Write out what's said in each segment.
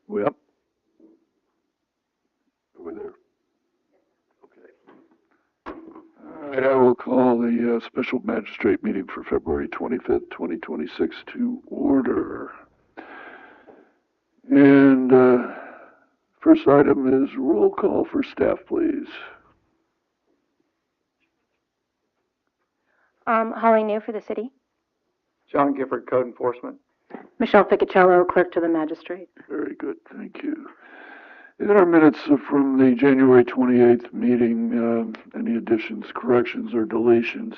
We up? Over there. Okay. All right, I will call the special magistrate meeting for February 25th, 2026 to order. And first item is roll call for staff, please. Holly New for the city. John Gifford, Code Enforcement. Michelle Ficacello, Clerk to the Magistrate. Very good, thank you. In our minutes from the January 28th meeting, any additions, corrections, or deletions?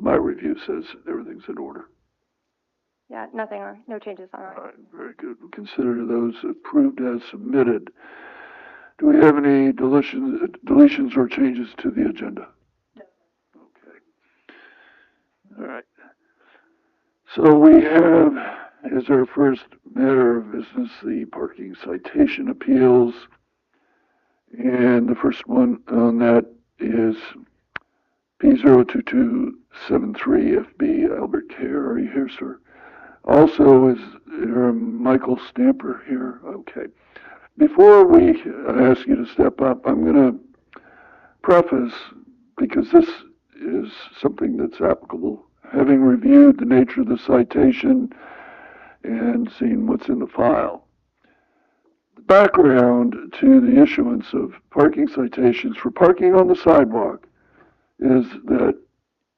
My review says everything's in order. Yeah, nothing on, no changes on that. All right, very good. We'll consider those approved as submitted. Do we have any deletions or changes to the agenda? No. Okay. All right. So we have, as our first matter of business, the parking citation appeals. And the first one on that is P02273FB, Albert Care. Are you here, sir? Also, is there Michael Stamper here? Okay. Before we ask you to step up, I'm going to preface, because this is something that's applicable, having reviewed the nature of the citation and seen what's in the file. The background to the issuance of parking citations for parking on the sidewalk is that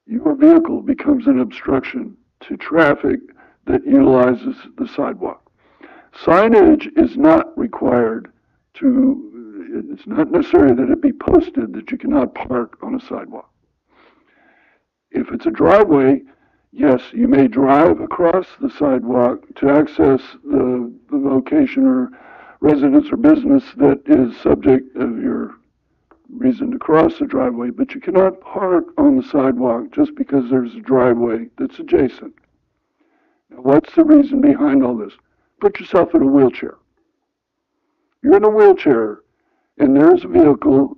your vehicle becomes an obstruction to traffic that utilizes the sidewalk. Signage is not required it's not necessary that it be posted that you cannot park on a sidewalk. If it's a driveway, yes, you may drive across the sidewalk to access the location or residence or business that is subject of your reason to cross the driveway, but you cannot park on the sidewalk just because there's a driveway that's adjacent. Now, what's the reason behind all this? Put yourself in a wheelchair. You're in a wheelchair, and there's a vehicle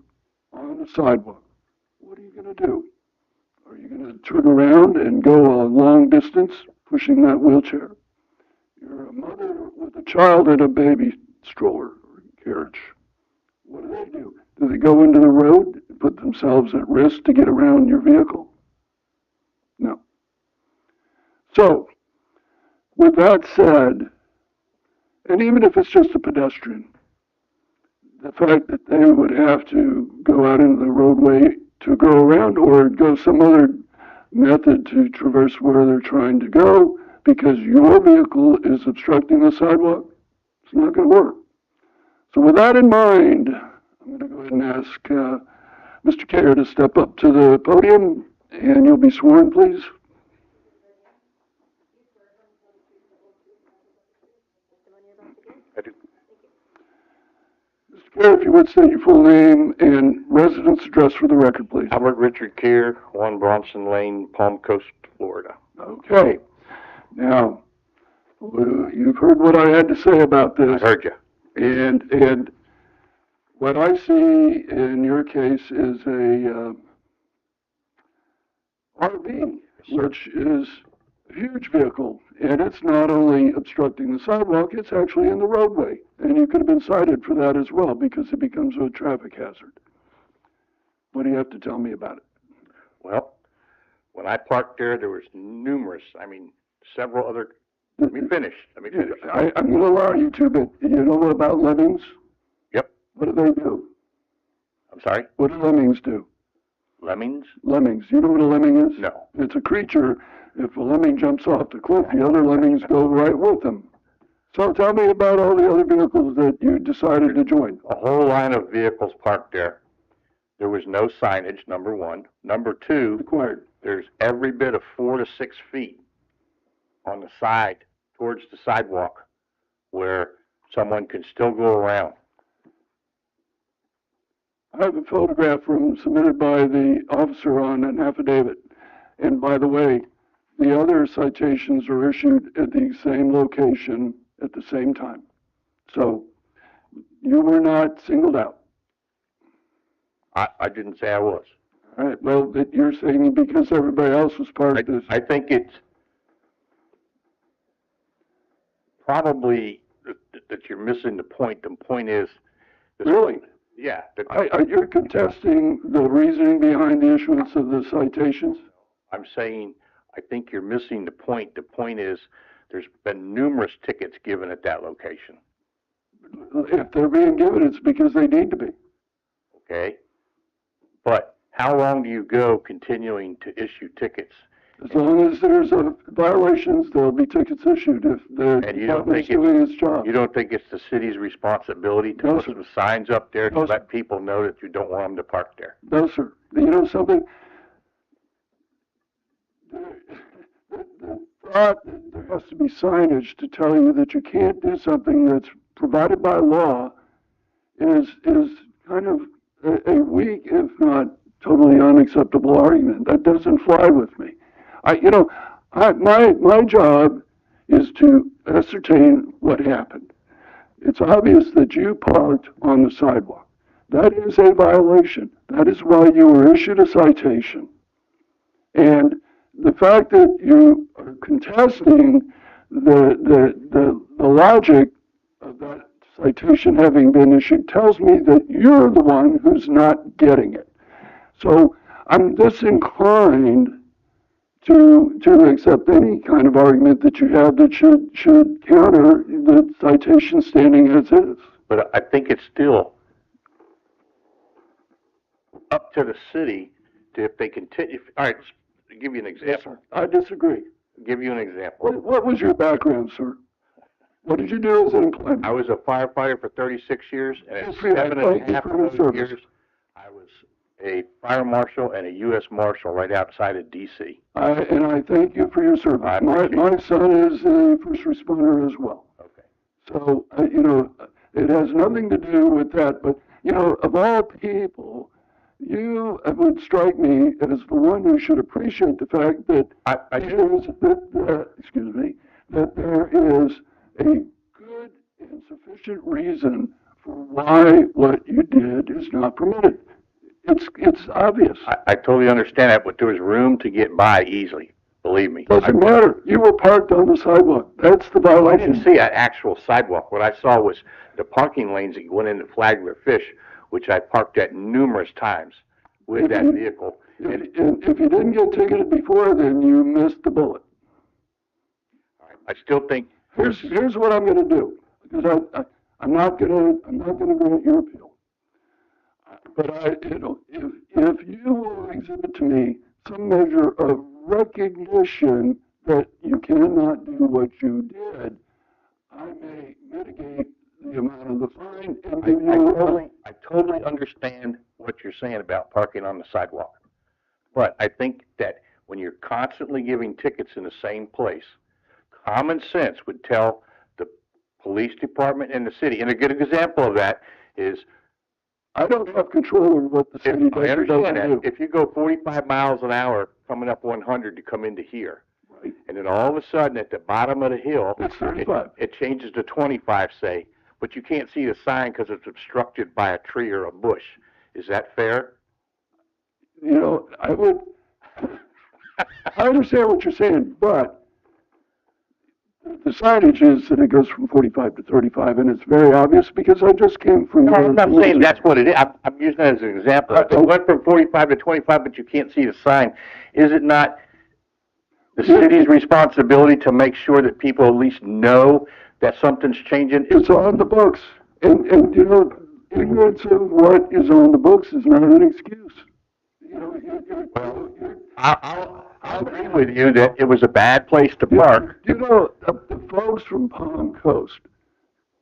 on the sidewalk. What are you going to do? Are you going to turn around and go a long distance pushing that wheelchair? You're a mother with a child in a baby stroller or carriage. What do? Do they go into the road and put themselves at risk to get around your vehicle? No. So, with that said, and even if it's just a pedestrian, the fact that they would have to go out into the roadway to go around or go some other method to traverse where they're trying to go because your vehicle is obstructing the sidewalk, it's not going to work. So with that in mind, I'm going to go ahead and ask Mr. Kerr to step up to the podium, and you'll be sworn, please. I do. Mr. Kerr, if you would state your full name and residence address for the record, please. Albert Richard Keir, 1 Bronson Lane, Palm Coast, Florida. Okay. Now, you've heard what I had to say about this. I heard you. And what I see in your case is a RV, which is a huge vehicle, and it's not only obstructing the sidewalk, it's actually in the roadway. And you could have been cited for that as well because it becomes a traffic hazard. What do you have to tell me about it? Well, when I parked there, there was several other. Let me finish. I'm going to allow you to, but you know about lemmings? Yep. What do they do? I'm sorry? What do lemmings do? Lemmings? Lemmings. You know what a lemming is? No. It's a creature. If a lemming jumps off the cliff, the other lemmings go right with them. So tell me about all the other vehicles that you decided to join. A whole line of vehicles parked there. There was no signage, number one. Number two, Required. there's every bit of 4 to 6 feet on the side towards the sidewalk where someone can still go around. I have a photograph submitted by the officer on an affidavit. And by the way, the other citations are issued at the same location at the same time. So you were not singled out. I didn't say I was. All right, well, you're saying because everybody else was parked as... I think it's probably that you're missing the point. The point is, Really? yeah, You're contesting the reasoning behind the issuance of the citations? I'm saying, I think you're missing the point. The point is, there's been numerous tickets given at that location, If they're being given, it's because they need to be. okay? But how long do you go continuing to issue tickets? As long as there's violations, there'll be tickets issued if the And you don't department's think doing its job. You don't think it's the city's responsibility to No, put sir. some signs up there to No, sir. let people know that you don't want them to park there? No, sir. You know something? The thought that there has to be signage to tell you that you can't do something that's provided by law is kind of a weak, if not totally unacceptable argument. That doesn't fly with me. My job is to ascertain what happened. It's obvious that you parked on the sidewalk. That is a violation. That is why you were issued a citation. And the fact that you are contesting the logic of that citation having been issued tells me that you're the one who's not getting it. So I'm disinclined to accept any kind of argument that you have that should counter the citation standing as is. But I think it's still up to the city to, if they continue, all right, let's give you an example. I disagree. Give you an example. What was your background, sir? What did you do as an employment? I was a firefighter for 36 years, and Yes, at ma'am. 7.5 Thank you of for those your years, I was a fire marshal and a U.S. Marshal right outside of D.C. And I thank you for your service. I My appreciate son is a first responder as well. Okay. So, it has nothing to do with that. But, of all people, you would strike me as the one who should appreciate the fact that that there is a good and sufficient reason for why what you did is not permitted. It's obvious. I totally understand that, but there was room to get by easily. Believe me. Doesn't matter. You were parked on the sidewalk. That's the I violation. didn't see an actual sidewalk. What I saw was the parking lanes that went into Flagler Fish, which I parked at numerous times with that vehicle. And if you didn't get ticketed before, then you missed the bullet. I still think Here's what I'm going to do, because I'm not going to grant your appeal. But if you will exhibit to me some measure of recognition that you cannot do what you did, I may mitigate the amount of the fine and give you I totally understand what you're saying about parking on the sidewalk. But I think that when you're constantly giving tickets in the same place, common sense would tell the police department and the city. And a good example of that is, I don't have control over what the city does I or doesn't understand that. do. If you go 45 miles an hour coming up 100 to come into here, Right. and then all of a sudden at the bottom of the hill, It's 35. it changes to 25, say, but you can't see the sign because it's obstructed by a tree or a bush. Is that fair? I understand what you're saying, but the signage is that it goes from 45 to 35, and it's very obvious because I just came from. No, I'm not saying that's what it is. I'm using that as an example. If it went from 45 to 25, but you can't see the sign, is it not the city's responsibility to make sure that people at least know that something's changing? It's on the books, and ignorance of what is on the books is not an excuse. I'll agree with you that it was a bad place to park. The folks from Palm Coast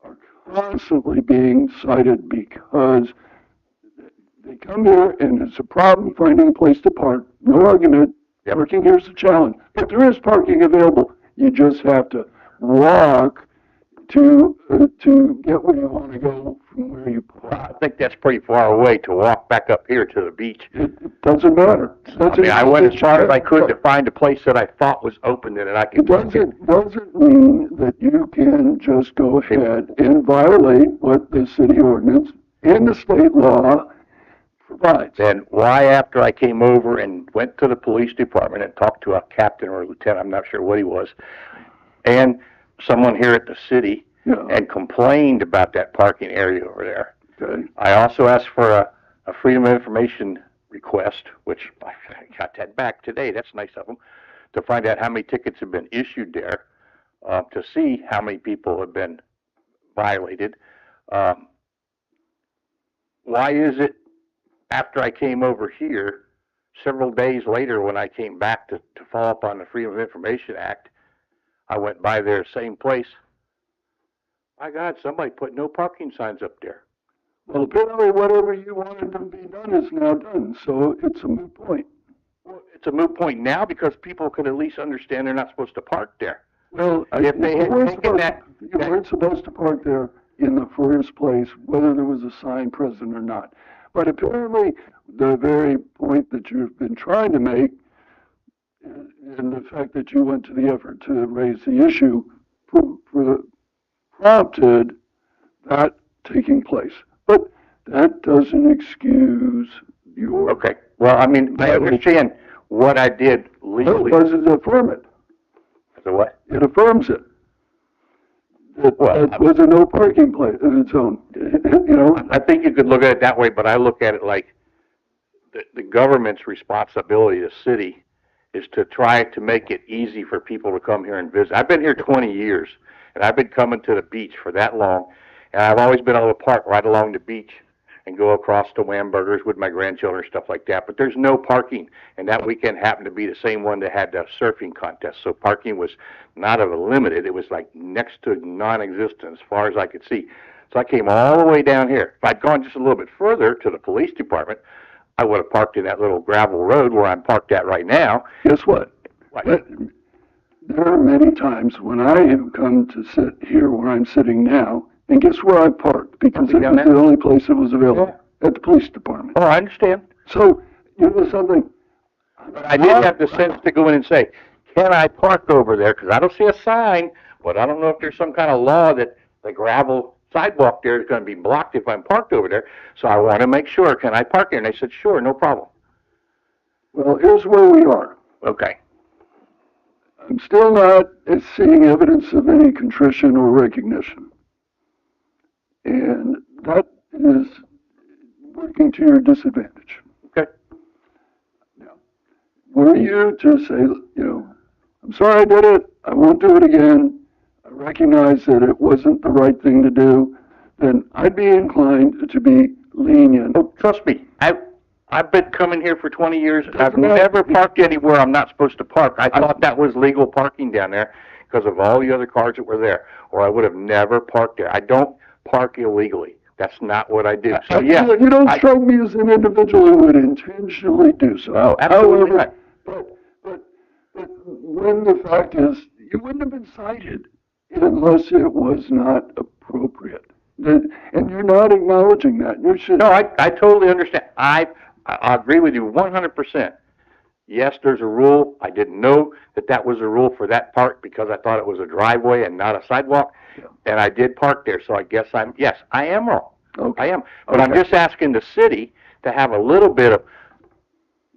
are constantly being cited because they come here and it's a problem finding a place to park. No argument. Yep. Parking here's the challenge. But there is parking available. You just have to walk to get where you want to go from where you I park. think that's pretty far away to walk back up here to the beach. It doesn't matter. I went as far as I could to find a place that I thought was open and that I could park in. It doesn't mean that you can just go ahead and violate what the city ordinance and the state law provides. Then why, after I came over and went to the police department and talked to a captain or a lieutenant, I'm not sure what he was, and someone here at the city, Yeah. and complained about that parking area over there. Okay. I also asked for a Freedom of Information request, which I got that back today. That's nice of them, to find out how many tickets have been issued there, to see how many people have been violated. Why is it after I came over here, several days later when I came back to follow up on the Freedom of Information Act, I went by there, same place. My God, somebody put no parking signs up there. Well, apparently whatever you wanted to be done is now done, so it's a moot point. Well, it's a moot point now because people can at least understand they're not supposed to park there. Well, If they had taken that, you weren't supposed to park there in the first place, whether there was a sign present or not. But apparently, the very point that you've been trying to make, and the fact that you went to the effort to raise the issue, prompted that taking place. But that doesn't excuse your... okay. Well, I mean, I understand what I did legally. Does it affirm it? So what? It affirms it. That was a no parking place in its own. You know. I think you could look at it that way, but I look at it like the government's responsibility, the city, is to try to make it easy for people to come here and visit. I've been here 20 years, and I've been coming to the beach for that long, and I've always been able to park right along the beach and go across to Wamburgers with my grandchildren, stuff like that. But there's no parking, and that weekend happened to be the same one that had the surfing contest. So parking was not of a limited. It was like next to non-existent as far as I could see. So I came all the way down here. If I'd gone just a little bit further to the police department, I would have parked in that little gravel road where I'm parked at right now. Guess what? There are many times when I have come to sit here where I'm sitting now, and guess where I parked? Because it was the only place that was available, at the police department. Oh, I understand. So, you know something? But I did have the sense to go in and say, can I park over there? Because I don't see a sign, but I don't know if there's some kind of law that the gravel sidewalk there is going to be blocked if I'm parked over there. So I want to make sure, can I park there? And they said, sure, no problem. Well, here's where we are. Okay. I'm still not seeing evidence of any contrition or recognition. And that is working to your disadvantage. Okay. Now, were you to say, you know, I'm sorry I did it, I won't do it again, I recognize that it wasn't the right thing to do, then I'd be inclined to be lenient. Oh, trust me, I've been coming here for 20 years. I've never parked anywhere I'm not supposed to park. I thought that was legal parking down there because of all the other cars that were there, or I would have never parked there. I don't park illegally. That's not what I do. So yeah, you don't strike me as an individual who would intentionally do so. Oh, absolutely However, not. But when the fact is, you wouldn't have been cited unless it was not appropriate. And you're not acknowledging that. You should. No, I totally understand. I agree with you 100%. Yes, there's a rule. I didn't know that was a rule for that part because I thought it was a driveway and not a sidewalk. Yeah. And I did park there, so I guess I am wrong. Okay. I am. But I'm just asking the city to have a little bit of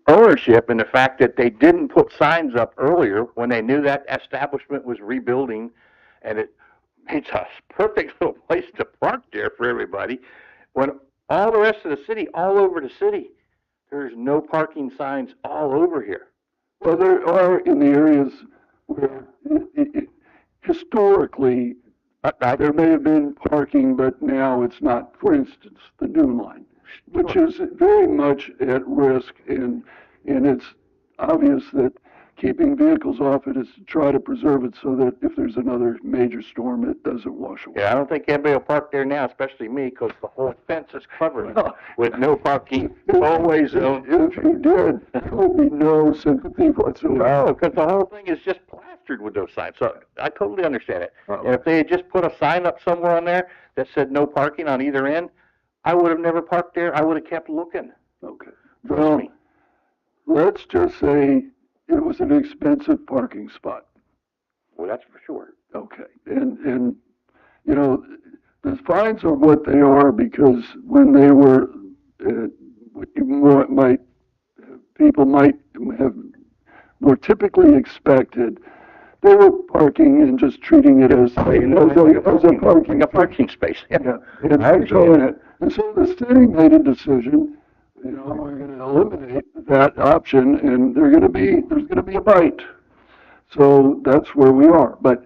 ownership in the fact that they didn't put signs up earlier when they knew that establishment was rebuilding, and it's a perfect little place to park there for everybody. When all the rest of the city, all over the city, there's no parking signs all over here. Well, there are in the areas where historically there may have been parking, but now it's not. For instance, the Dune Line, which is very much at risk, and it's obvious that keeping vehicles off it is to try to preserve it so that if there's another major storm, it doesn't wash away. Yeah, I don't think anybody will park there now, especially me, because the whole fence is covered with no parking, always zone. If you did, there would be no sympathy whatsoever. No, because the whole thing is just plastered with those signs. So I totally understand it. And if they had just put a sign up somewhere on there that said no parking on either end, I would have never parked there. I would have kept looking. Okay. Well, let's just say it was an expensive parking spot. Well, that's for sure. Okay. And you know, the fines are what they are because when they were, people might have more typically expected they were parking and just treating it as a parking. Like a parking space, yeah. Yeah, I understand. and so the city made a decision, you know, we're gonna eliminate that option, and there's gonna be a bite. So that's where we are, but,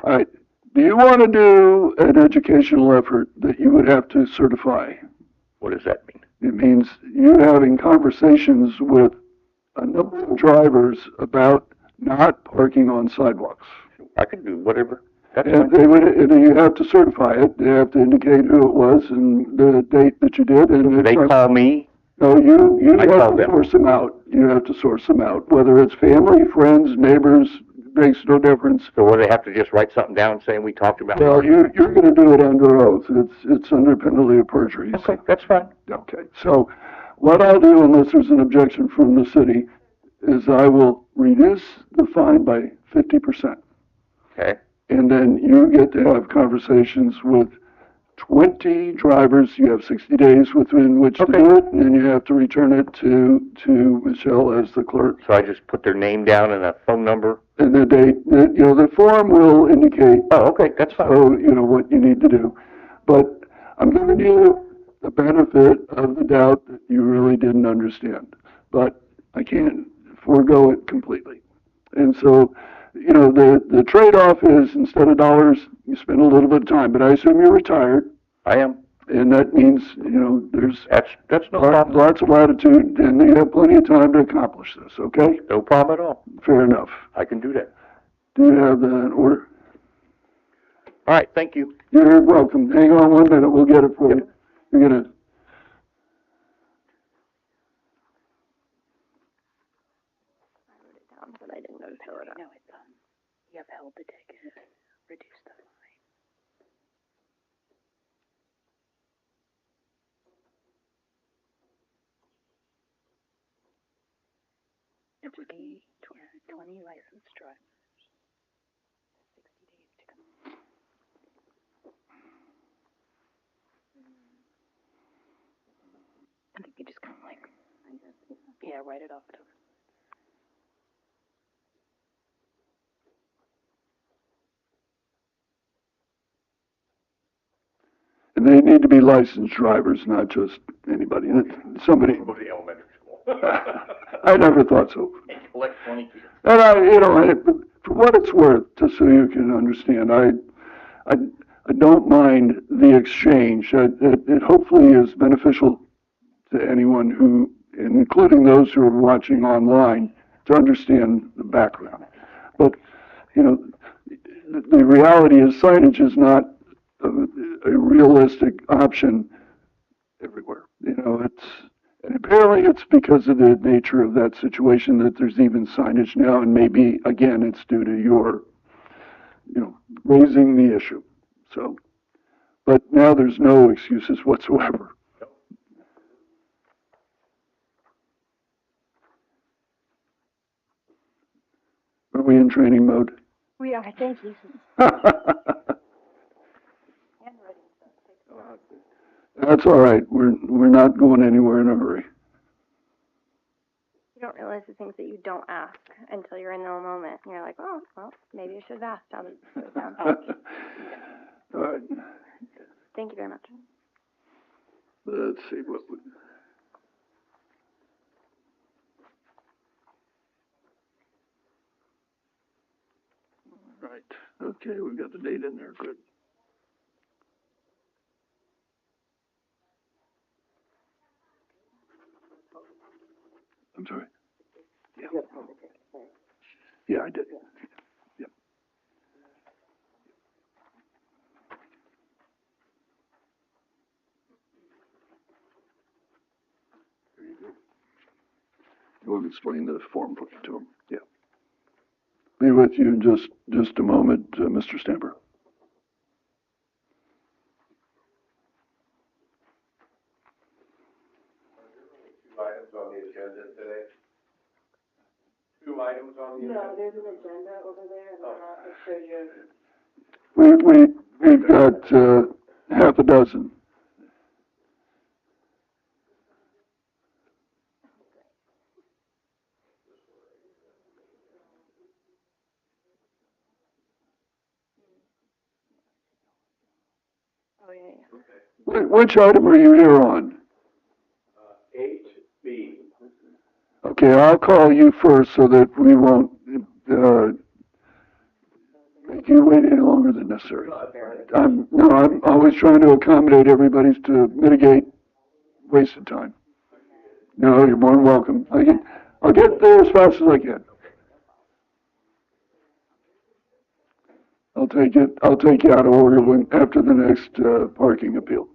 all right, do you wanna do an educational effort that you would have to certify? What does that mean? It means you having conversations with a number of drivers about not parking on sidewalks. I can do whatever. That's And fine. and you have to certify it, they have to indicate who it was and the date that you did, and They call me, no, you I have call to them. source them out, you have to source them out, whether it's family, friends, neighbors, makes no difference. so what, they have to just write something down saying we talked about it? Well, you're gonna do it under oath, it's under penalty of perjury. Okay, that's fine. Okay, so what I'll do, unless there's an objection from the city, is I will reduce the fine by 50%. Okay, And then you get to have conversations with 20 drivers. You have 60 days within which to Okay. do it, and then you have to return it to Michelle as the clerk. so I just put their name down and a phone number? And the date, the form will indicate, Oh, okay, that's fine. what you need to do. But I'm giving you the benefit of the doubt that you really didn't understand. But I can't forego it completely. And so, the trade-off is instead of dollars, you spend a little bit of time. But I assume you're retired, I am. and that means, there's That's no problem. lots of latitude, and you have plenty of time to accomplish this, okay? No problem at all. Fair enough. I can do that. Do you have that in order? All right, thank you. You're welcome. Hang on 1 minute, we'll get it for you. You're gonna, But I didn't notice how it. No, it's, you upheld the ticket, reduced the fine. It would be 20 licensed drivers, 60 days to come. I think you just kind of like, yeah, write it off. and they need to be licensed drivers, not just anybody. Somebody, Go to elementary school. I never thought so. And collect 20 kids. And for what it's worth, just so you can understand, I don't mind the exchange. It hopefully is beneficial to anyone who, including those who are watching online, to understand the background. But, the reality is signage is not a realistic option everywhere. And apparently it's because of the nature of that situation that there's even signage now, and maybe, again, it's due to your, raising the issue. So, but now there's no excuses whatsoever. Are we in training mode? We are, thank you. That's all right. We're not going anywhere in a hurry. You don't realize the things that you don't ask until you're in the moment. And you're like, oh, well, maybe I should have asked how to put it down. All right. Thank you very much. Let's see what we. Right. Okay, we've got the date in there. Good. I'm sorry. Yeah. Yeah, I did. Yep. There you go. You want to explain the form to him? Yeah. Be with you in just a moment, Mr. Stamper. Two items on the agenda today? Two items on the agenda? No, there's an agenda over there, and it shows you. We've got, half a dozen. Oh, yeah, yeah. Which item are you here on? 8B. Okay, I'll call you first so that we won't, make you wait any longer than necessary. I'm always trying to accommodate everybody to mitigate wasted time. No, you're more than welcome. I'll get there as fast as I can. I'll take you out of order after the next, parking appeal.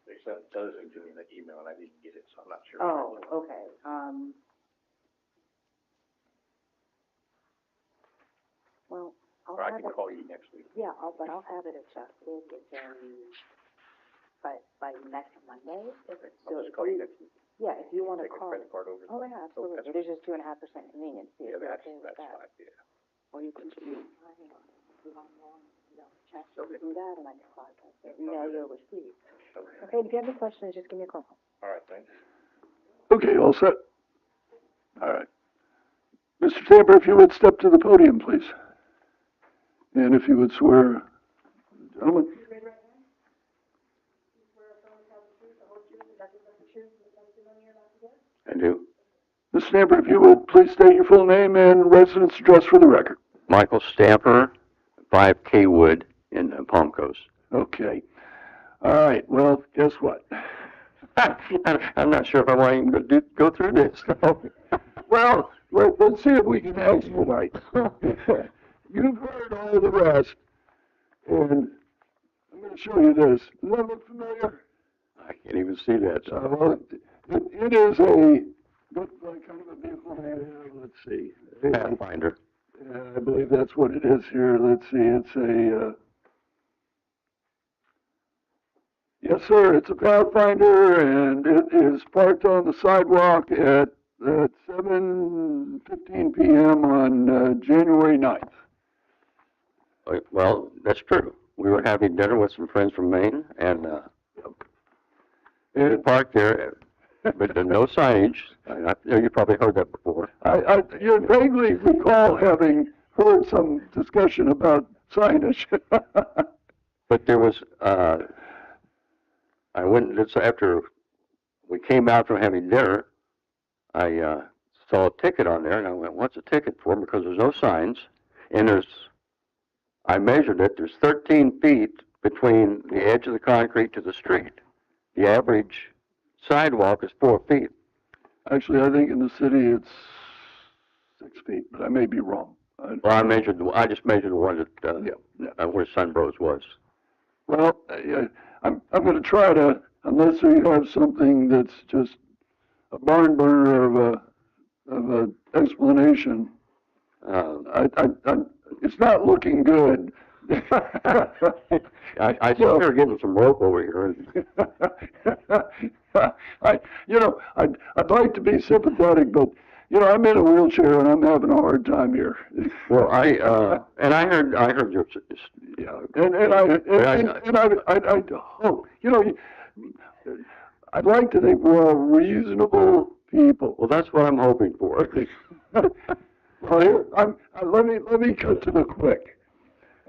They sent those to me in the email and I didn't get it, so I'm not sure. Oh, okay, well, I'll Or I have can it, call you next week. yeah, I'll have it adjusted, by next Monday. I'll just call you next week. Yeah, if you wanna Take a call. credit card over. Oh, yeah, absolutely, that's- there's just 2.5% convenience fee, Yeah, if you're that's okay with fine, that. yeah. Or you can just, check through that and I can process it, email you a receipt. Okay, if you have any questions, just give me a call. All right, thanks. Okay, all set? All right. Mr. Tamper, if you would step to the podium, please. And if you would swear, gentlemen. I do. Mr. Tamper, if you would please state your full name and residence address for the record. Michael Stamper, 5 Kaywood in Palm Coast. Okay. All right, well, guess what? I'm not sure if I want to even go through this. Well, let's see if we can expedite. You've heard all the rest, and I'm going to show you this. Does that look familiar? I can't even see that. So. Well, it is a, what kind of a vehicle? Let's see. Pathfinder. I believe that's what it is here. Let's see. It's a, yes, sir. It's a Pathfinder, and it is parked on the sidewalk at 7:15 p.m. on January 9th. Well, that's true. We were having dinner with some friends from Maine, and we parked there, but there's no signage. You probably heard that before. You vaguely recall having heard some discussion about signage. But there was, it's after we came out from having dinner, I saw a ticket on there, and I went, what's a ticket for? Because there's no signs, and I measured it, there's 13 feet between the edge of the concrete to the street. The average sidewalk is 4 feet. Actually, I think in the city it's 6 feet, but I may be wrong. Well, I just measured the one that, where Sunbros was. Well, I'm going to try to, unless you have something that's just a barn burner of a explanation. It's not looking good. I see you're getting some rope over here. I'd like to be sympathetic, but I'm in a wheelchair and I'm having a hard time here. Well, I heard your, Yeah, I hope, I'd like to think we're all reasonable people. well, that's what I'm hoping for. Well, here, let me cut to the quick.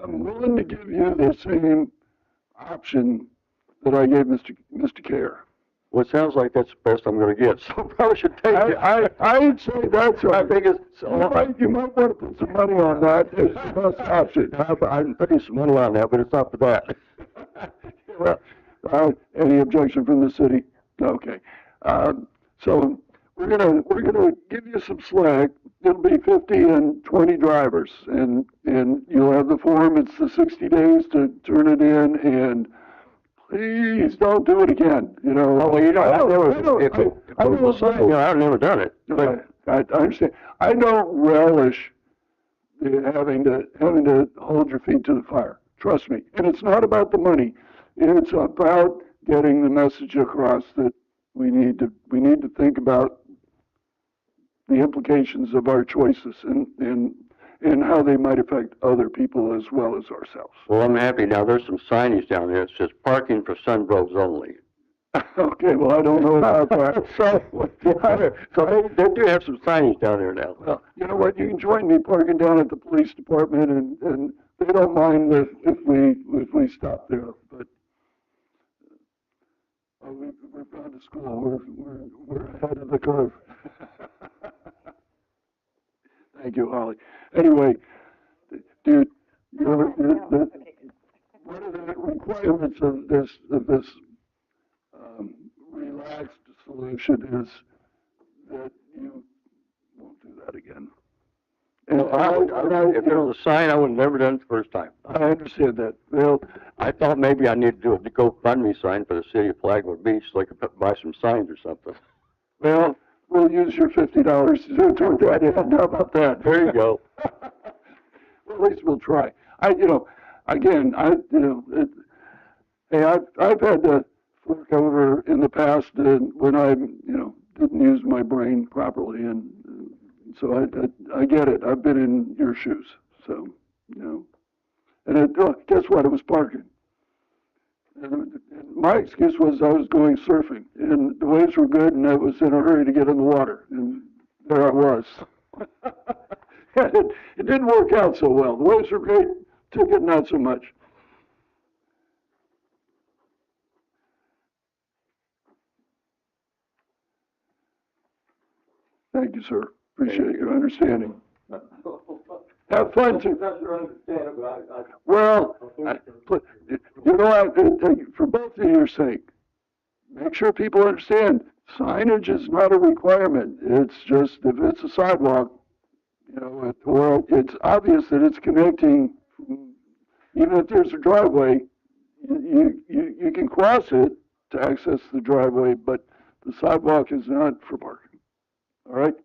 I'm willing to give you the same option that I gave Mr. Kerr. Well, it sounds like that's the best I'm going to get, so probably should take it. I'd say that's right. I think it's, You might want to put some money on that as the best option. I'm putting some money on that, but it's not for that. Well, any objection from the city? Okay. So we're gonna give you some slack. It'll be 50 and 20 drivers, and you'll have the form. It's the 60 days to turn it in, and please don't do it again. Oh, well, I've never done it. But I understand. I don't relish having to hold your feet to the fire. Trust me. And it's not about the money. It's about getting the message across that we need to think about the implications of our choices and how they might affect other people as well as ourselves. Well, I'm happy now. There's some signage down there that says parking for Sunbros only. Okay, well, I don't know about that. So they do have some signage down there now. Well, you know what, you can join me parking down at the police department, and they don't mind if we stop there, but we've gone to school, we're ahead of the curve. Thank you, Holly. Anyway, dude, one of the requirements of this relaxed solution is that you won't do that again. And If there was a sign, I would have never done it the first time. I understand that. Well, I thought maybe I needed to do a GoFundMe sign for the city of Flagler Beach so I could buy some signs or something. well, we'll use your $50 toward that end. How about that? There you go. Well, at least we'll try. Again, hey, I've had to fork over in the past when I, didn't use my brain properly, and so I get it. I've been in your shoes, so, and guess what? It was parking. And my excuse was I was going surfing, and the waves were good, and I was in a hurry to get in the water, and there I was. It didn't work out so well. The waves were great, ticket not so much. Thank you, sir. Appreciate your understanding. Have fun too. Well, for both of your sake, make sure people understand signage is not a requirement. It's just if it's a sidewalk, or it's obvious that it's connecting, even if there's a driveway, you can cross it to access the driveway, but the sidewalk is not for parking. All right?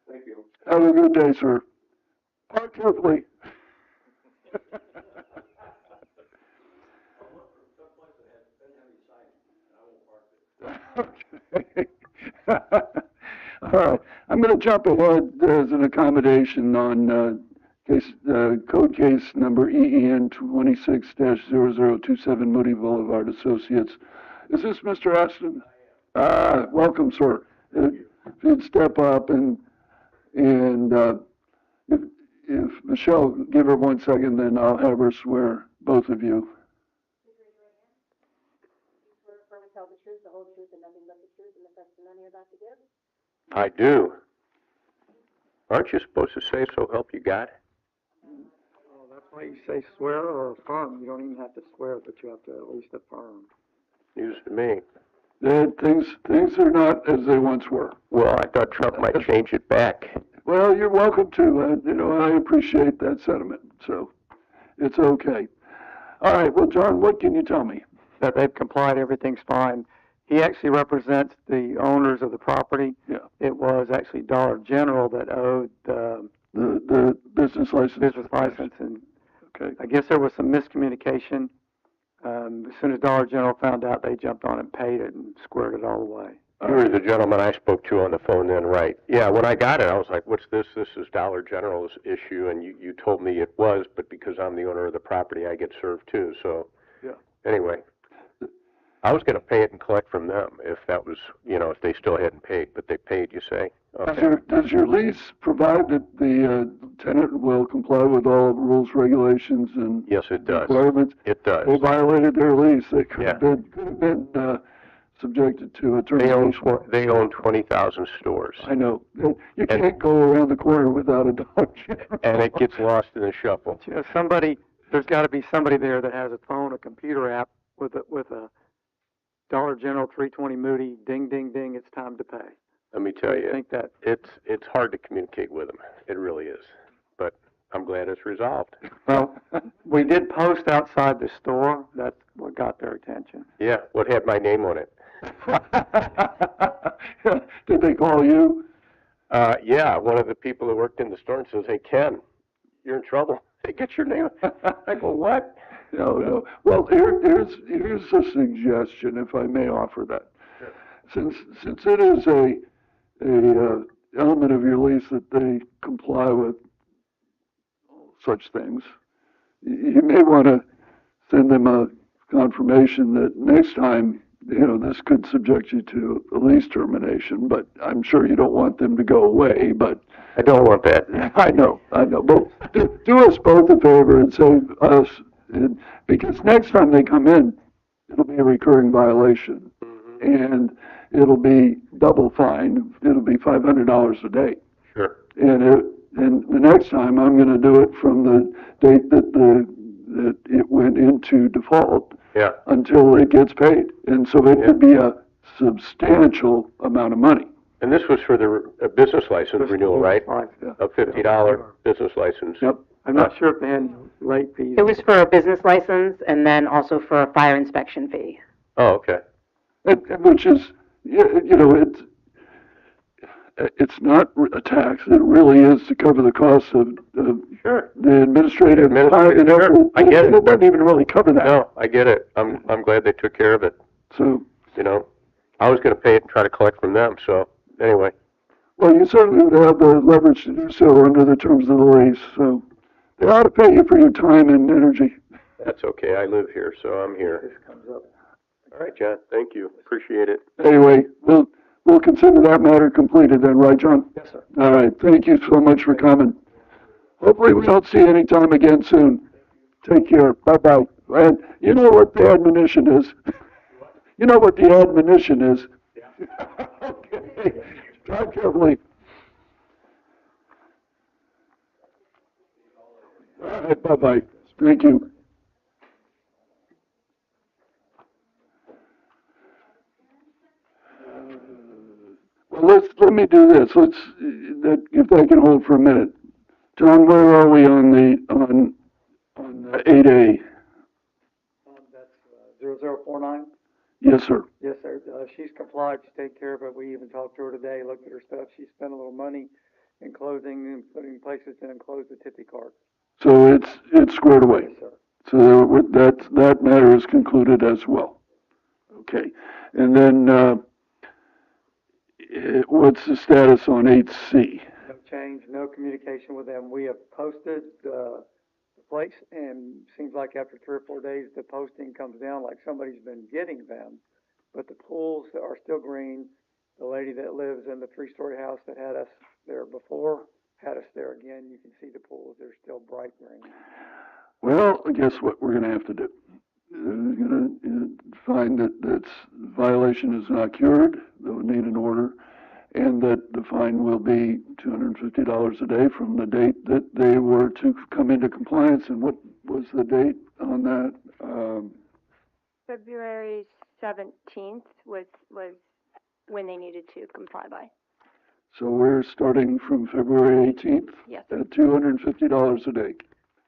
Thank you. Have a good day, sir. Park carefully. Okay. All right. I'm going to jump ahead as an accommodation on code case number EEN 26-0027 Moody Boulevard Associates. Is this Mr. Aston? Welcome, sir. If you'd step up and if Michelle, give her 1 second, then I'll have her swear both of you. Tell the truth, the whole truth, and nothing but the truth, and the testimony you're about to give? I do. Aren't you supposed to say so help you God? Well, that's why you say swear or affirm. You don't even have to swear, but you have to at least affirm. News to me. Things are not as they once were. Well, I thought Trump might change it back. Well, you're welcome to. I appreciate that sentiment, so it's okay. All right, well, John, what can you tell me? That they've complied, everything's fine. He actually represents the owners of the property. Yeah. It was actually Dollar General that owed The business license. and Okay. I guess there was some miscommunication. As soon as Dollar General found out, they jumped on and paid it and squared it all away. You were the gentleman I spoke to on the phone then, right? Yeah, when I got it, I was like, what's this? This is Dollar General's issue, and you told me it was, but because I'm the owner of the property, I get served too, so. Yeah. Anyway, I was gonna pay it and collect from them if that was, if they still hadn't paid, but they paid, you say? Okay. Does your lease provide that the tenant will comply with all rules, regulations, and Yes, it does. requirements? It does. They violated their lease. They could Yeah. have been subjected to a They own, termination. they own 20,000 stores, I know. You can't go around the corner without a Dollar General. and it gets lost in the shuffle. You know, there's got to be somebody there that has a phone, a computer app with a Dollar General 320 Moody, ding, ding, ding, it's time to pay. Let me tell I you, think that, it's hard to communicate with them. It really is. But I'm glad it's resolved. well, we did post outside the store. That's what got their attention. Yeah, what had my name on it? Did they call you? Yeah, one of the people who worked in the store says, "Hey, Ken, you're in trouble. Hey, get your name." I go, "What?" No, no. Well, here's a suggestion, if I may offer that. Since it is a element of your lease that they comply with such things, you may want to send them a confirmation that next time, this could subject you to a lease termination, but I'm sure you don't want them to go away, but I don't want that. I know. But do us both a favor and save us, because next time they come in, it'll be a recurring violation, and it'll be double fine. It'll be $500 a day. Sure. And the next time, I'm going to do it from the date that it went into default Yeah. until it gets paid. And so it could be a substantial amount of money. And this was for the business license renewal, right? Yeah. A $50 business license. Yep. I'm not sure if they had late fees. It was for a business license and then also for a fire inspection fee. Oh, okay. Which is, it's not a tax. It really is to cover the costs of Sure. the administrative time and Sure. effort. I get it. It doesn't even really cover that. No, I get it. I'm glad they took care of it. So, I was going to pay it and try to collect from them. So anyway, well, you certainly would have the leverage to do so under the terms of the lease. So they ought to pay you for your time and energy. that's okay. I live here, so I'm here. All right, John. Thank you. Appreciate it. Anyway, we'll consider that matter completed then, right, John? Yes, sir. All right. Thank you so much for coming. Hopefully we don't see you any time again soon. Take care. Bye-bye. And you know what the admonition is? You know what the admonition is? Okay. Drive carefully. All right. Bye-bye. Thank you. Well, let me do this. If that can hold for a minute. John, where are we on the 8A? That's 0049? Yes, sir. Yes, sir. She's complied. She's taken care of it. We even talked to her today, looked at her stuff. She spent a little money in closing and putting places to enclose the tippy cart. So it's squared away. Yes, sir. So that matter is concluded as well. Okay. And then, what's the status on 8C? No change, no communication with them. We have posted the place, and seems like after 3 or 4 days, the posting comes down like somebody's been getting them. But the pools are still green. The lady that lives in the 3-story house that had us there before had us there again. You can see the pools. They're still bright green. Well, guess what we're going to have to do? We're going to find that violation is not cured. They'll need an order, and that the fine will be $250 a day from the date that they were to come into compliance. And what was the date on that? February 17th was when they needed to comply by. So we're starting from February 18th Yes. at $250 a day.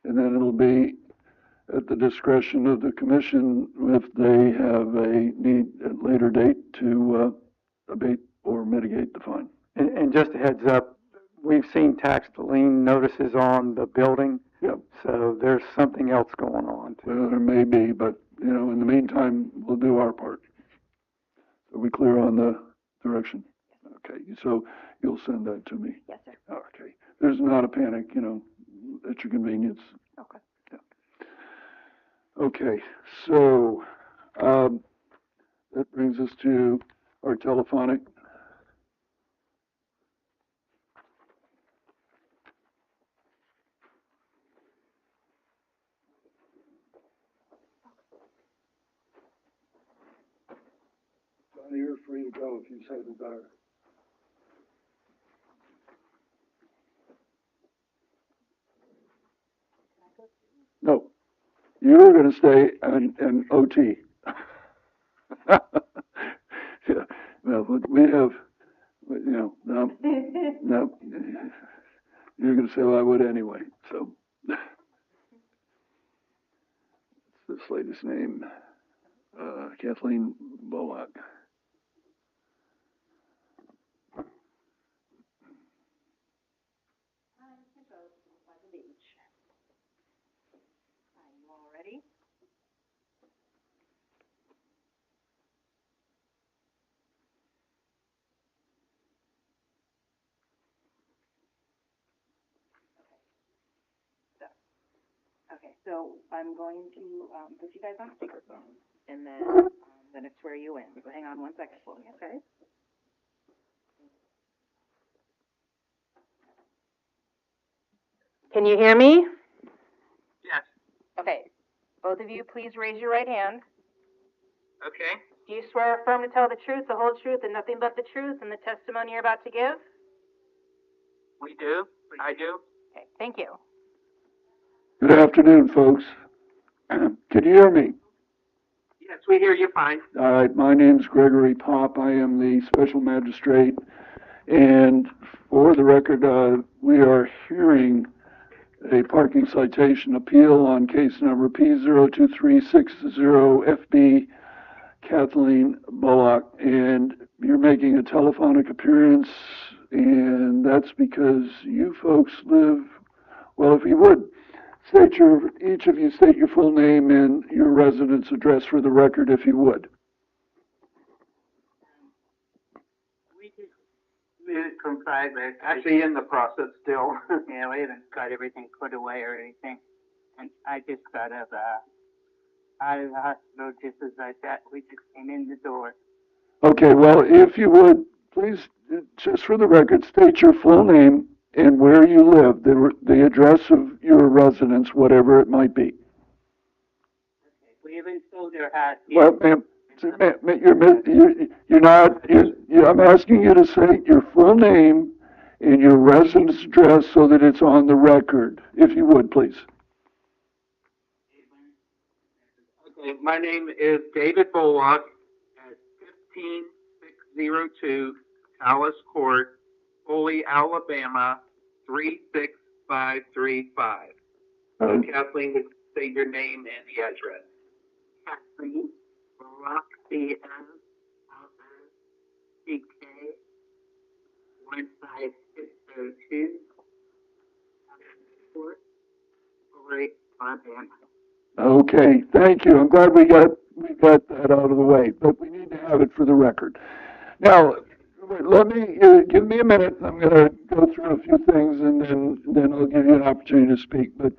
And then it'll be at the discretion of the commission if they have a need at a later date to abate or mitigate the fine. And just a heads up, we've seen tax lien notices on the building. Yep. So there's something else going on too. Well, there may be, but, in the meantime, we'll do our part. Are we clear on the direction? Okay, so you'll send that to me. Yes, sir. Okay. There's not a panic, at your convenience. Okay. Okay, so, that brings us to our telephonic. Johnny, you're free to go if you say the better. No, you're going to stay and OT. Yeah, well, we have no, no. You're gonna say, well, I would anyway, so. This lady's name, Kathleen Bullock. Are you all ready? Okay, so I'm going to, put you guys on speakerphone, and then I'm gonna swear you in. So hang on one second for me, okay? Can you hear me? Yes. Okay. Both of you, please raise your right hand. Okay. Do you swear or affirm to tell the truth, the whole truth, and nothing but the truth in the testimony you're about to give? We do. I do. Okay, thank you. Good afternoon, folks. Can you hear me? Yes, we hear you fine. All right, my name's Gregory Pop. I am the special magistrate, and for the record, we are hearing a parking citation appeal on case number P02360FB, Kathleen Bullock, and you're making a telephonic appearance, and that's because you folks live, well, if you would, each of you state your full name and your residence address for the record, if you would. We just comprised, we're actually in the process still. Yeah, we haven't got everything put away or anything. And I just got out of the hospital just as I thought. We just came in the door. Okay, well, if you would, please, just for the record, state your full name and where you live, the address of your residence, whatever it might be. Okay. We haven't sold our house yet. Well, ma'am, I'm asking you to say your full name and your residence address so that it's on the record, if you would, please. Okay, my name is David Bullock at 15602 Tallis Court, Foley, Alabama, 36535. Kathleen, would state your name and the address. Kathleen Bullock, BLOCK, 15602 Court, Foley, Alabama. Okay, thank you. I'm glad we got that out of the way, but we need to have it for the record. Now, let me give me a minute. I'm going to go through a few things, and then I'll give you an opportunity to speak. But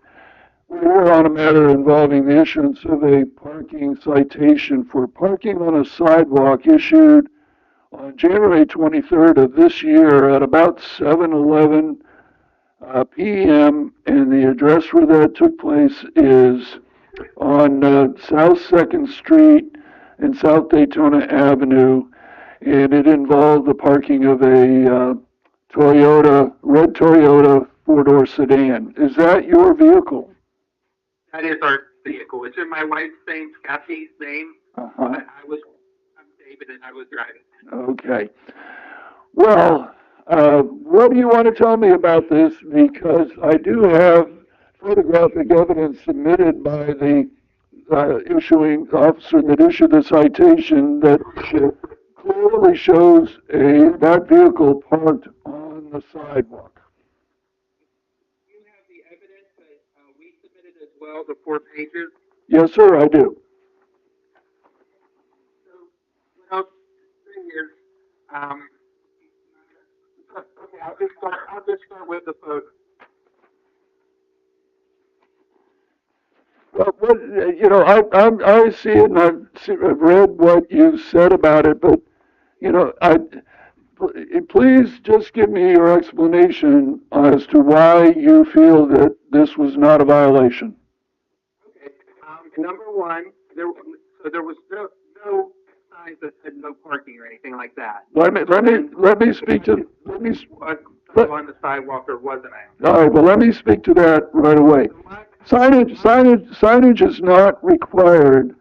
we're here on a matter involving the issuance of a parking citation for parking on a sidewalk issued on January 23rd of this year at about 7:11 p.m. And the address where that took place is on South 2nd Street and South Daytona Avenue, and it involved the parking of a red Toyota four-door sedan. Is that your vehicle? That is our vehicle. It's in my wife's name, Kathy's name. Uh-huh. I'm David, and I was driving. Okay. Well, what do you want to tell me about this? Because I do have photographic evidence submitted by the issuing officer that issued the citation that clearly shows that vehicle parked on the sidewalk. You have the evidence that we submitted as well, the 4 pages. Yes, sir, I do. So, what else is okay, I'll just start with the photo. Well, I see it, and I've read what you said about it, but, please just give me your explanation as to why you feel that this was not a violation. Okay, number one, there was no signs that said no parking or anything like that. Let me speak to, On the sidewalk, or wasn't I? all right, well, let me speak to that right away. Signage is not required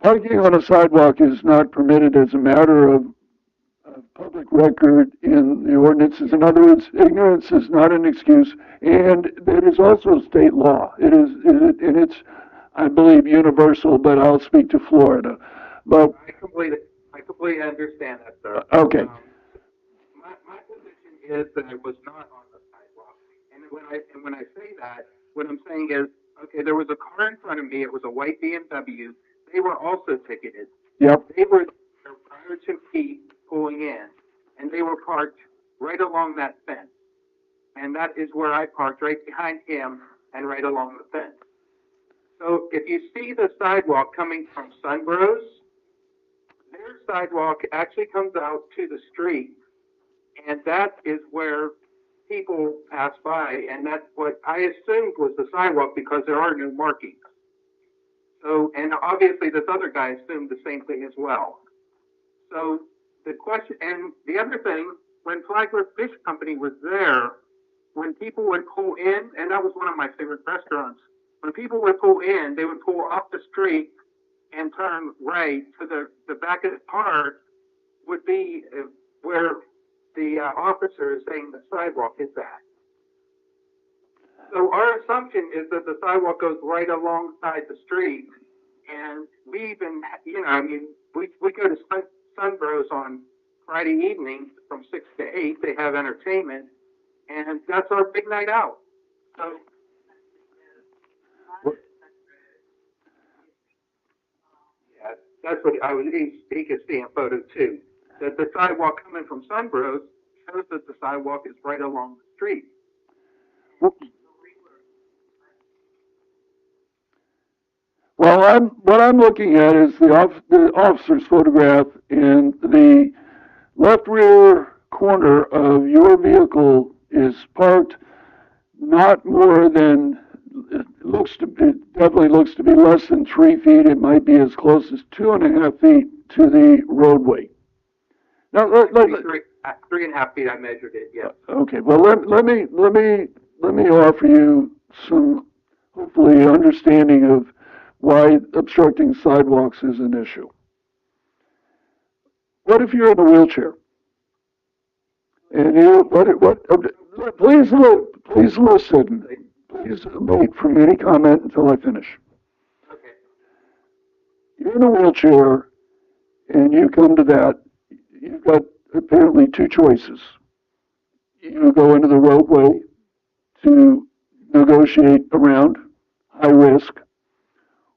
parking on a sidewalk is not permitted as a matter of public record in the ordinances. In other words, ignorance is not an excuse, and it is also state law. And it's, I believe, universal, but I'll speak to Florida. But I completely understand that, sir. okay. My position is that I was not on the sidewalk, and when I say that, what I'm saying is, okay, there was a car in front of me. It was a white BMW. They were also ticketed. Yep. They were there prior to me pulling in, and they were parked right along that fence. And that is where I parked, right behind him and right along the fence. So if you see the sidewalk coming from Sunbros, their sidewalk actually comes out to the street, and that is where people pass by, and that's what I assumed was the sidewalk because there are no markings. So, and obviously this other guy assumed the same thing as well. So the question, and the other thing, when Flagler Fish Company was there, when people would pull in, and that was one of my favorite restaurants, when people would pull in, they would pull off the street and turn right to the back of the car would be where the officer is saying the sidewalk is at. So our assumption is that the sidewalk goes right alongside the street, and we even, I mean, we go to Sunbros on Friday evenings from 6 to 8. They have entertainment, and that's our big night out. So. Yeah, that's what he could see in photo too. That the sidewalk coming from Sunbros shows that the sidewalk is right along the street. Well, what I'm looking at is the officer's photograph, and the left rear corner of your vehicle is parked not more than, it definitely looks to be less than 3 feet. It might be as close as 2.5 feet to the roadway. Now, 3.5 feet, I measured it, yes. Okay, well, let me offer you some, hopefully, understanding of why obstructing sidewalks is an issue. What if you're in a wheelchair? And please listen. Please wait for any comment until I finish. Okay. You're in a wheelchair, and you come to that. You've got apparently 2 choices. You go into the roadway to negotiate around high risk,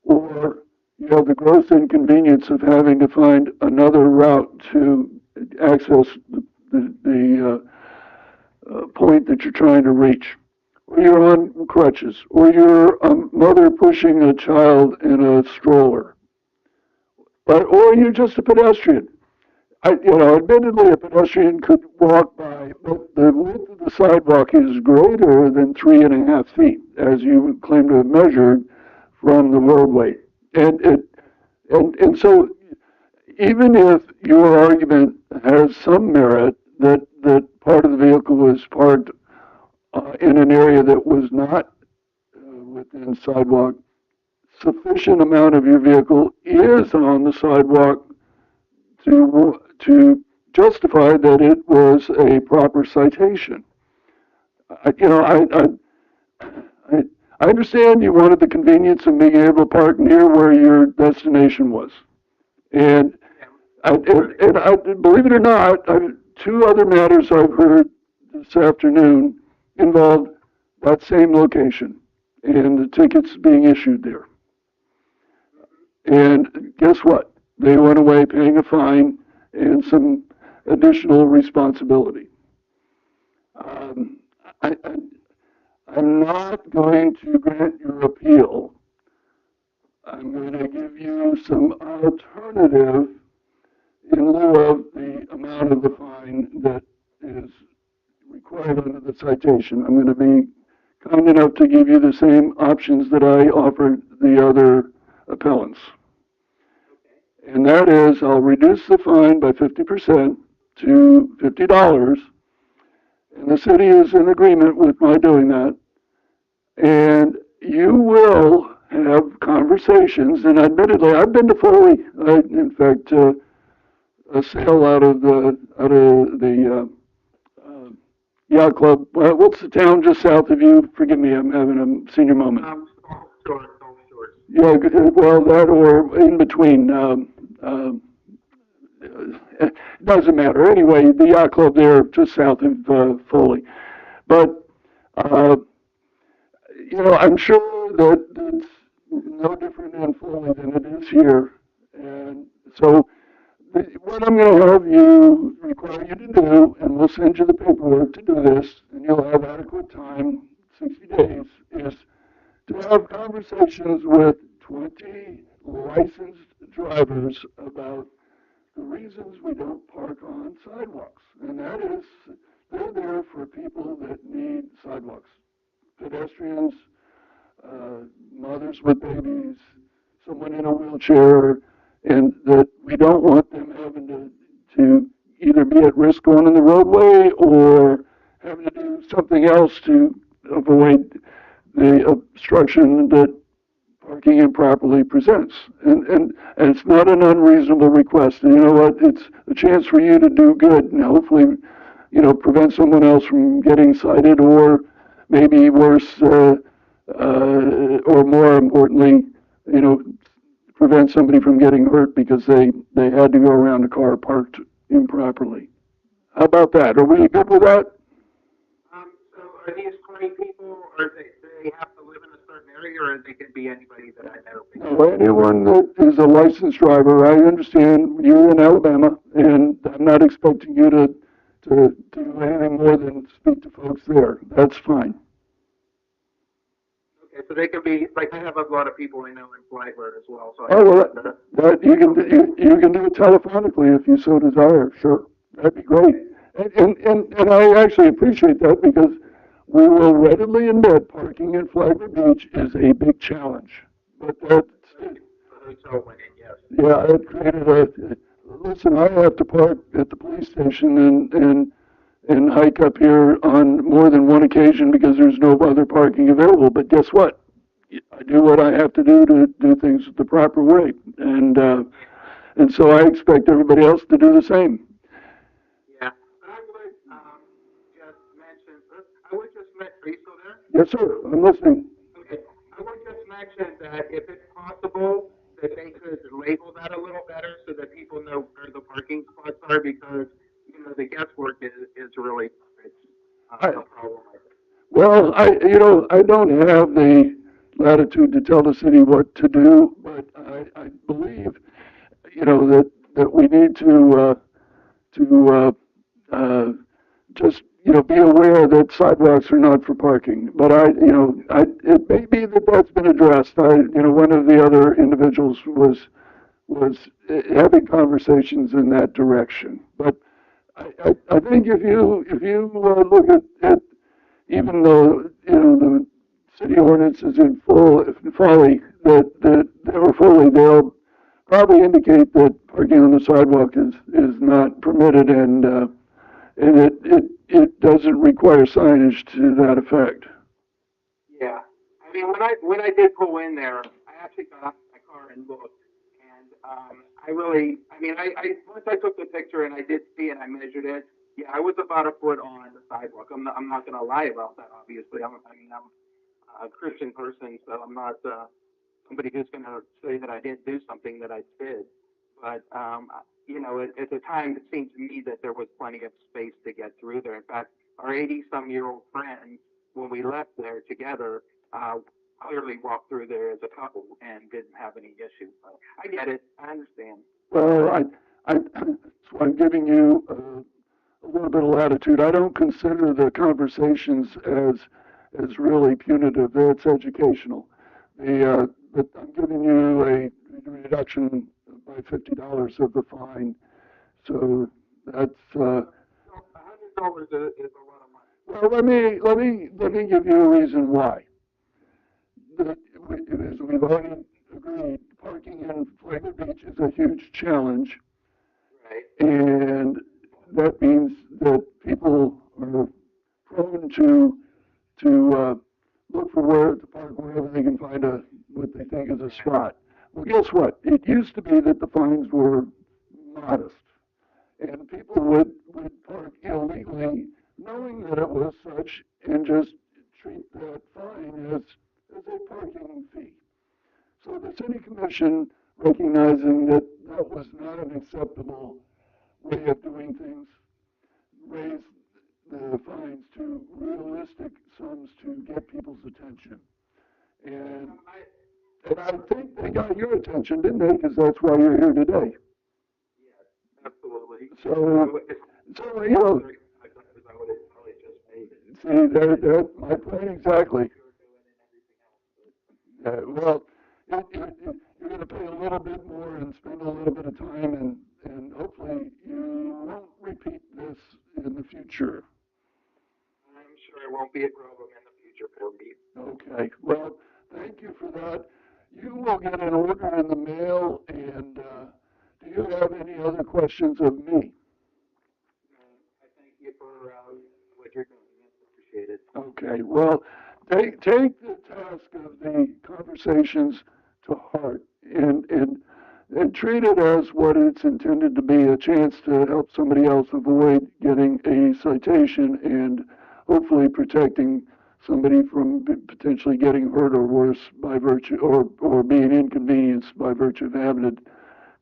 or you have the gross inconvenience of having to find another route to access the point that you're trying to reach. Or you're on crutches, or you're a mother pushing a child in a stroller, or you're just a pedestrian. Admittedly, a pedestrian could walk by, but the width of the sidewalk is greater than 3.5 feet, as you claim to have measured from the roadway. And so, even if your argument has some merit that part of the vehicle was parked in an area that was not within sidewalk, sufficient amount of your vehicle is on the sidewalk to justify that it was a proper citation. I understand you wanted the convenience of being able to park near where your destination was, and believe it or not, 2 other matters I've heard this afternoon involved that same location and the tickets being issued there. And guess what? They went away paying a fine and some additional responsibility. I'm not going to grant your appeal. I'm going to give you some alternative in lieu of the amount of the fine that is required under the citation. I'm going to be kind enough to give you the same options that I offered the other appellants. And that is, I'll reduce the fine by 50% to $50, and the city is in agreement with my doing that. And you will have conversations, and admittedly, I've been to Foley. In fact, a sail out of the yacht club. What's the town just south of you? Forgive me, I'm having a senior moment. Sure. Yeah, well, that or in between. It doesn't matter. Anyway, the yacht club there just south of Foley. But, I'm sure that it's no different in Foley than it is here. And so what I'm going to have you, require you to do, and we'll send you the paperwork to do this, and you'll have adequate time, 60 days, is to have conversations with 20 licensed drivers about the reasons we don't park on sidewalks. And that is, they're there for people that need sidewalks. Pedestrians, mothers with babies, someone in a wheelchair, and that we don't want them having to either be at risk going in the roadway or having to do something else to avoid the obstruction that parking improperly presents. And it's not an unreasonable request. And you know what? It's a chance for you to do good and hopefully, prevent someone else from getting cited or maybe worse, or more importantly, prevent somebody from getting hurt because they had to go around a car parked improperly. How about that? Are we good with that? So are these 20 people, or do they have to live in a certain area, or they can be anybody that I know? No, anyone that is a licensed driver, I understand you're in Alabama, and I'm not expecting you to do anything more than speak to folks there. That's fine. Okay, so they can be, like, I have a lot of people I know in Flagler as well, so Oh, well, that you can do it telephonically if you so desire. Sure, that'd be great. And I actually appreciate that because we will readily admit parking in Flagler Beach is a big challenge. But that's, yeah, it created listen, I have to park at the police station and hike up here on more than one occasion because there's no other parking available. But guess what? I do what I have to do things the proper way. And so I expect everybody else to do the same. Yeah. I would just mention, are you still there? Yes, sir. I'm listening. Okay. I would just mention that if it's possible, that they could label that a little better so that people know where the parking spots are because, the guesswork is really a problem. Well, I don't have the latitude to tell the city what to do, but I believe, that we need to just, be aware that sidewalks are not for parking. But it may be that that's been addressed. One of the other individuals was having conversations in that direction. But I think if you look at even though the city ordinance is in folly, they'll probably indicate that parking on the sidewalk is not permitted, and it doesn't require signage to that effect. Yeah, I mean when I did pull in there, I actually got out of my car and looked, and I once I took the picture and I did see it, I measured it. Yeah, I was about a foot on the sidewalk. I'm not going to lie about that. Obviously, I'm a Christian person, so I'm not somebody who's going to say that I didn't do something that I did. But at the time, it seemed to me that there was plenty of space to get through there. In fact, our 80-some-year-old friend, when we left there together, clearly walked through there as a couple and didn't have any issues. So I get it. I understand. Well, so I'm giving you a little bit of latitude. I don't consider the conversations as really punitive. It's educational. But I'm giving you a reduction by $50 of the fine. So that's $100 is a lot of money. well. Let me give you a reason why. As we've already agreed, parking in Flagler Beach is a huge challenge. Right. And that means that people are prone to look for where at the park wherever they can find what they think is a spot. Well, guess what? It used to be that the fines were modest, and people would park illegally, knowing that it was such, and just treat that fine as a parking fee. So the city commission, recognizing that that was not an acceptable way of doing things, raised the fines to realistic sums to get people's attention. And I think they got your attention, didn't they? Because that's why you're here today. Absolutely. So you know, see, there, my point exactly. Well, you're going to pay a little bit more and spend a little bit of time, and hopefully you won't repeat this in the future. I'm sure it won't be a problem in the future for me. Okay, well, thank you for that. You will get an order in the mail, and do you have any other questions of me? I thank you for what you're doing. It's appreciated. Okay, well, take the task of the conversations to heart and treat it as what it's intended to be, a chance to help somebody else avoid getting a citation and hopefully protecting somebody from potentially getting hurt or worse by virtue, or being inconvenienced by virtue of having to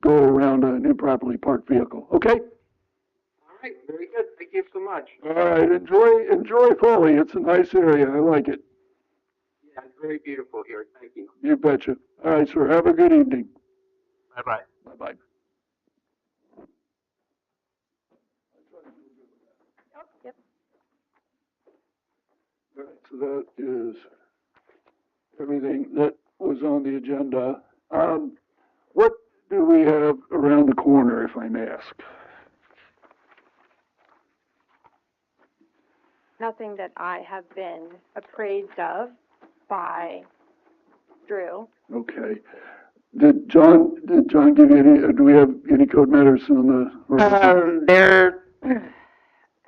go around an improperly parked vehicle. Okay? All right, very good. Thank you so much. All right, enjoy Foley. It's a nice area. I like it. Yeah, it's very beautiful here. Thank you. You betcha. All right, sir. Have a good evening. Bye-bye. Bye-bye. Yep. All right, so that is everything that was on the agenda. What do we have around the corner, if I may ask? Nothing that I have been appraised of by Drew. Okay. Did John give you any, do we have any code matters on the?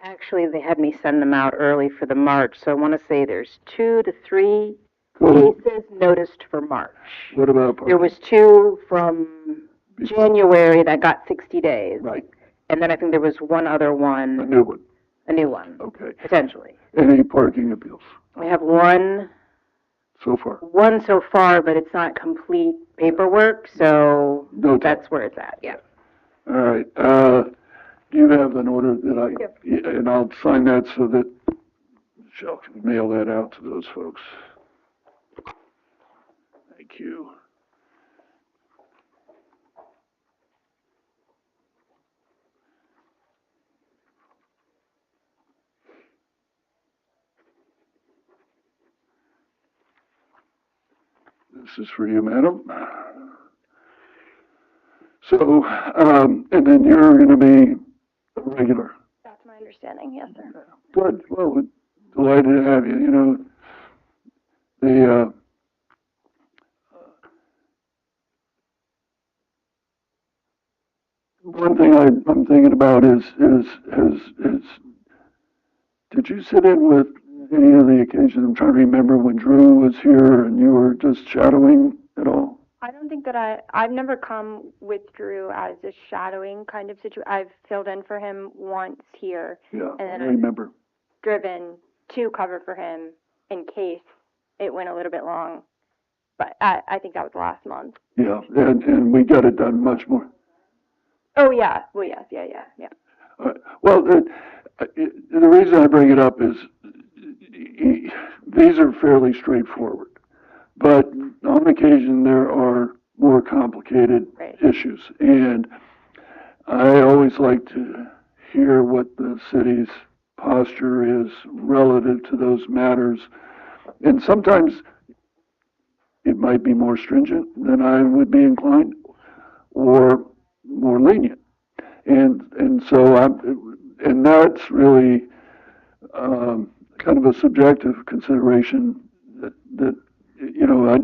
Actually, they had me send them out early for the March, so I want to say there's 2 to 3 Code. cases noticed for March. What about parking? There was 2 from January that got 60 days. Right, And then I think there was one other a one, new one. a new one, Okay. potentially. Any parking appeals We have one so far? so far, but it's not complete paperwork, so No. that's where it's at, yeah. All right, do you have an order that Yep. yeah, and I'll sign that so that Michelle can mail that out to those folks. Thank you. This is for you, madam. So, and then you're gonna be a regular. That's my understanding, yes, sir. Good, well, we're delighted to have you, you know, the, one thing I'm thinking about is, did you sit in with any of the occasions? I'm trying to remember when Drew was here and you were just shadowing at all? I don't think that I've never come with Drew as a shadowing kind of situation. I've filled in for him once here, Yeah, I and then remember. driven to cover for him in case it went a little bit long. But I think that was last month. Yeah, and we got it done much more. Oh, yeah. Well, yes, yeah. Well, the reason I bring it up is these are fairly straightforward, but on occasion there are more complicated Right. issues, and I always like to hear what the city's posture is relative to those matters, and sometimes it might be more stringent than I would be inclined, or more lenient. And so and that's really kind of a subjective consideration that you know,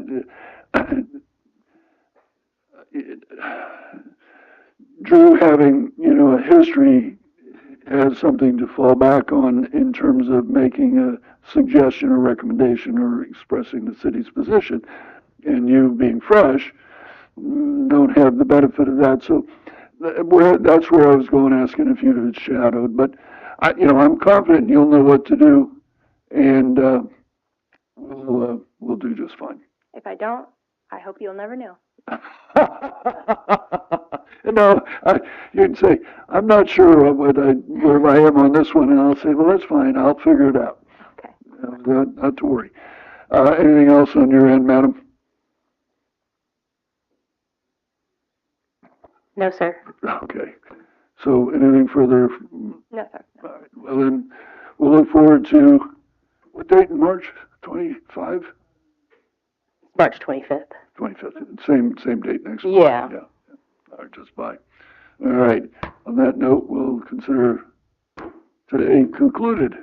Drew having, you know, a history has something to fall back on in terms of making a suggestion or recommendation or expressing the city's position. And you being fresh, don't have the benefit of that. So that's where I was going, asking if you had shadowed. But I'm confident you'll know what to do, and we'll do just fine. If I don't, I hope you'll never know. No, you can say, I'm not sure where I am on this one, and I'll say, well, that's fine, I'll figure it out. Okay. Not to worry. Anything else on your end, madam? No, sir. Okay. So anything further? No, sir. All right. Well, then, we'll look forward to, what date in March? 25? March 25th. 25th. Same date next month. Yeah. Yeah. All right, just by. All right. On that note, we'll consider today concluded.